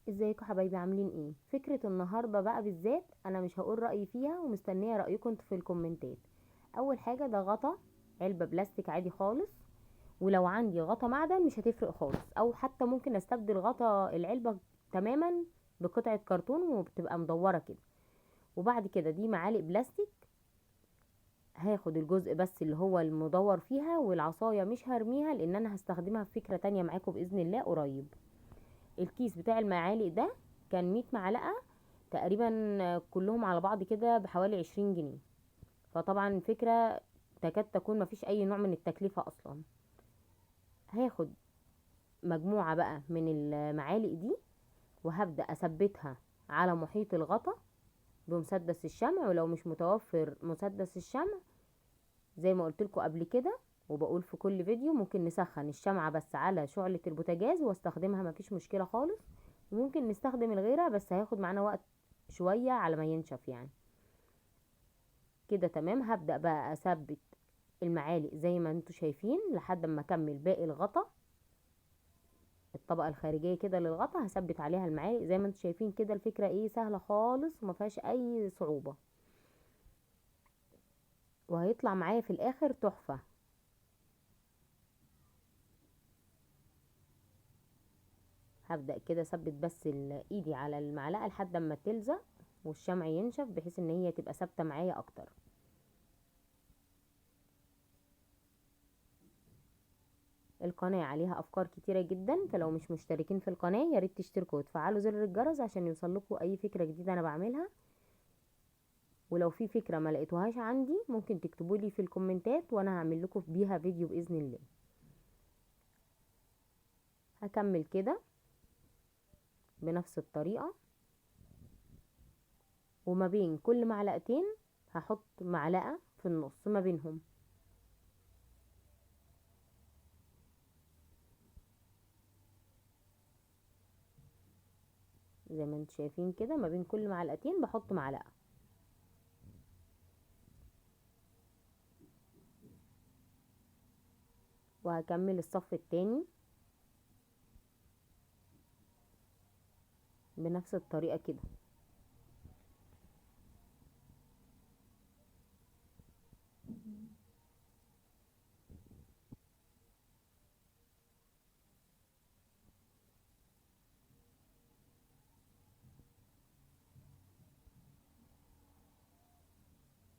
ازيكم حبايبي، عاملين ايه؟ فكرة النهاردة بقى بالذات انا مش هقول رأيي فيها ومستنية رأيكم انتوا في الكومنتات. اول حاجة، ده غطا علبة بلاستيك عادي خالص، ولو عندي غطا معدن مش هتفرق خالص، او حتى ممكن استبدل غطا العلبة تماما بقطعة كرتون وبتبقى مدورة كده. وبعد كده دي معالق بلاستيك، هاخد الجزء بس اللي هو المدور فيها، والعصاية مش هرميها لان انا هستخدمها في فكرة تانية معاكم بإذن الله قريب. الكيس بتاع المعالق ده كان 100 معلقة تقريبا، كلهم على بعض كده بحوالي 20 جنيه. فطبعا فكرة تكاد تكون مفيش اي نوع من التكلفة اصلا. هاخد مجموعة بقى من المعالق دي وهبدأ اثبتها على محيط الغطا بمسدس الشمع، ولو مش متوفر مسدس الشمع زي ما قلت لكم قبل كده وبقول في كل فيديو، ممكن نسخن الشمعة بس على شعلة البوتاجاز واستخدمها، مفيش مشكلة خالص. وممكن نستخدم الغيرة بس هياخد معانا وقت شوية على ما ينشف يعني. كده تمام. هبدأ بقى اثبت المعالق زي ما انتوا شايفين لحد ما اكمل باقي الغطا. الطبقة الخارجية كده للغطا هثبت عليها المعالق زي ما انتوا شايفين كده. الفكرة ايه؟ سهلة خالص وما فيهاش اي صعوبة، وهيطلع معايا في الاخر تحفة. هبدأ كده اثبت بس ايدي على المعلقة لحد ما تلزق والشمع ينشف بحيث ان هي تبقى ثابتة معايا اكتر. القناة عليها افكار كتيرة جدا، فلو مش مشتركين في القناة ياريت تشتركوا وتفعلوا زر الجرس عشان يوصلكوا اي فكرة جديدة انا بعملها. ولو في فكرة ما لقيتوهاش عندي ممكن تكتبولي في الكومنتات وانا هعمل لكم بيها فيديو بإذن الله. هكمل كده بنفس الطريقة، وما بين كل معلقتين هحط معلقة في النص ما بينهم. زي ما انتم شايفين كده ما بين كل معلقتين بحط معلقة. وهكمل الصف التاني بنفس الطريقة كده.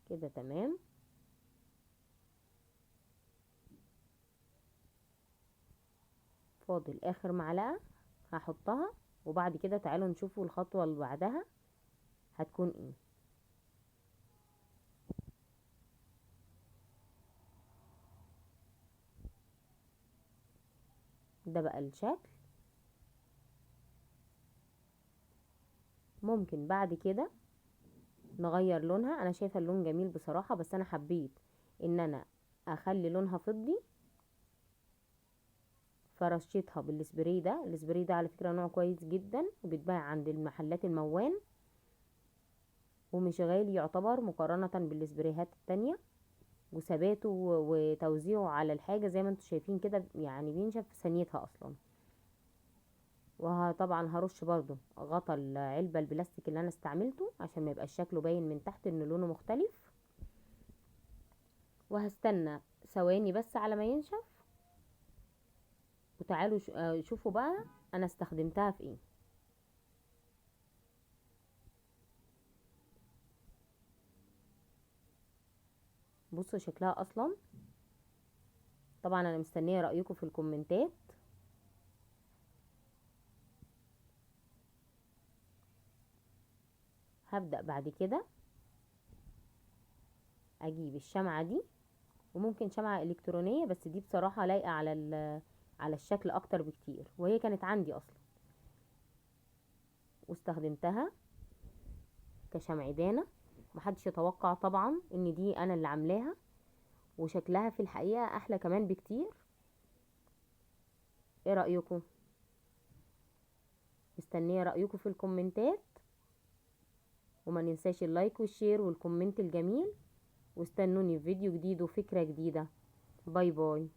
كده تمام. فاضل اخر معلقة هحطها، وبعد كده تعالوا نشوفوا الخطوة اللي بعدها هتكون ايه. ده بقى الشكل. ممكن بعد كده نغير لونها. انا شايفة اللون جميل بصراحة، بس انا حبيت ان انا اخلي لونها فضي، فرشيتها بالسبراي ده. السبراي ده على فكرة نوع كويس جدا وبيتباع عند المحلات الموان، ومش غالي يعتبر مقارنة بالسبرايهات التانية، وثباته وتوزيعه على الحاجة زي ما انتوا شايفين كده يعني بينشف في ثانيتها اصلا. وطبعا هرش برضو غطا العلبة البلاستيك اللي انا استعملته عشان ما يبقاش شكله باين من تحت ان لونه مختلف. وهستنى ثواني بس على ما ينشف، وتعالوا شوفوا بقى انا استخدمتها في ايه. بصوا شكلها اصلا. طبعا انا مستنية رأيكم في الكومنتات. هبدأ بعد كده اجيب الشمعة دي، وممكن شمعة الكترونية بس دي بصراحة لايقة على على الشكل اكتر بكتير، وهي كانت عندي اصلا واستخدمتها كشمعدانة. محدش يتوقع طبعا ان دي انا اللي عاملاها، وشكلها في الحقيقة احلى كمان بكتير. ايه رأيكم؟ مستنية رأيكم في الكومنتات، وما ننساش اللايك والشير والكومنت الجميل. واستنوني في فيديو جديد وفكرة جديدة. باي باي.